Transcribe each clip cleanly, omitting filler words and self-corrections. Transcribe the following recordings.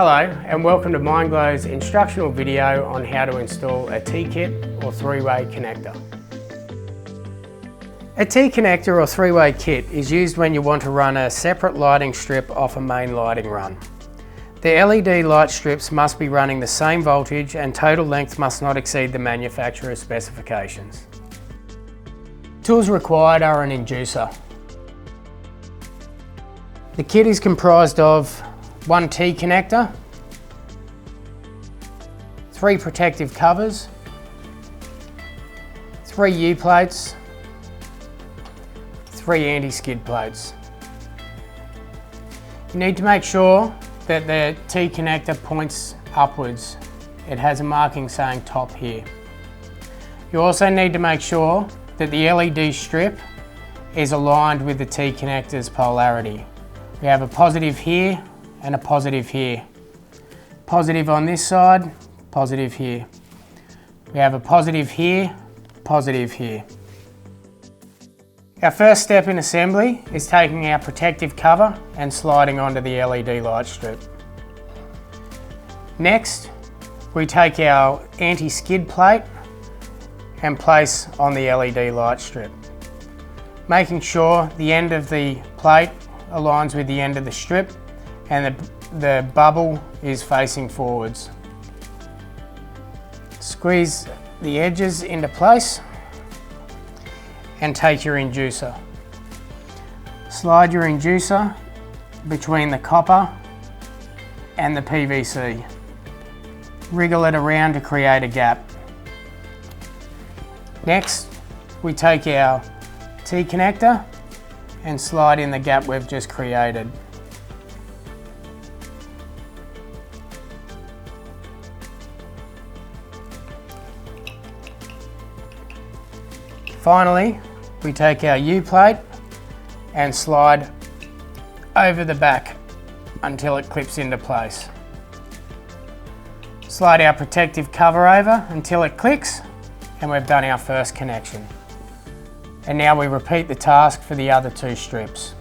Hello and welcome to x-Glo's instructional video on how to install a T-kit or three-way connector. A T-connector or three-way kit is used when you want to run a separate lighting strip off a main lighting run. The LED light strips must be running the same voltage and total length must not exceed the manufacturer's specifications. Tools required are an inducer. The kit is comprised of one T-connector, 3 protective covers, 3 U-plates, 3 anti-skid plates. You need to make sure that the T-connector points upwards. It has a marking saying top here. You also need to make sure that the LED strip is aligned with the T-connector's polarity. We have a positive here and a positive here. Positive on this side, positive here. We have a positive here, positive here. Our first step in assembly is taking our protective cover and sliding onto the LED light strip. Next, we take our anti-skid plate and place on the LED light strip, making sure the end of the plate aligns with the end of the strip and the bubble is facing forwards. Squeeze the edges into place and take your inducer. Slide your inducer between the copper and the PVC. Wriggle it around to create a gap. Next, we take our T-connector and slide in the gap we've just created. Finally, we take our U-plate and slide over the back until it clips into place. Slide our protective cover over until it clicks and we've done our first connection. And now we repeat the task for the other 2 strips.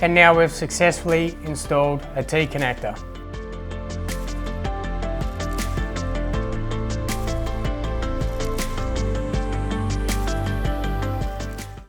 And now we've successfully installed a T-connector.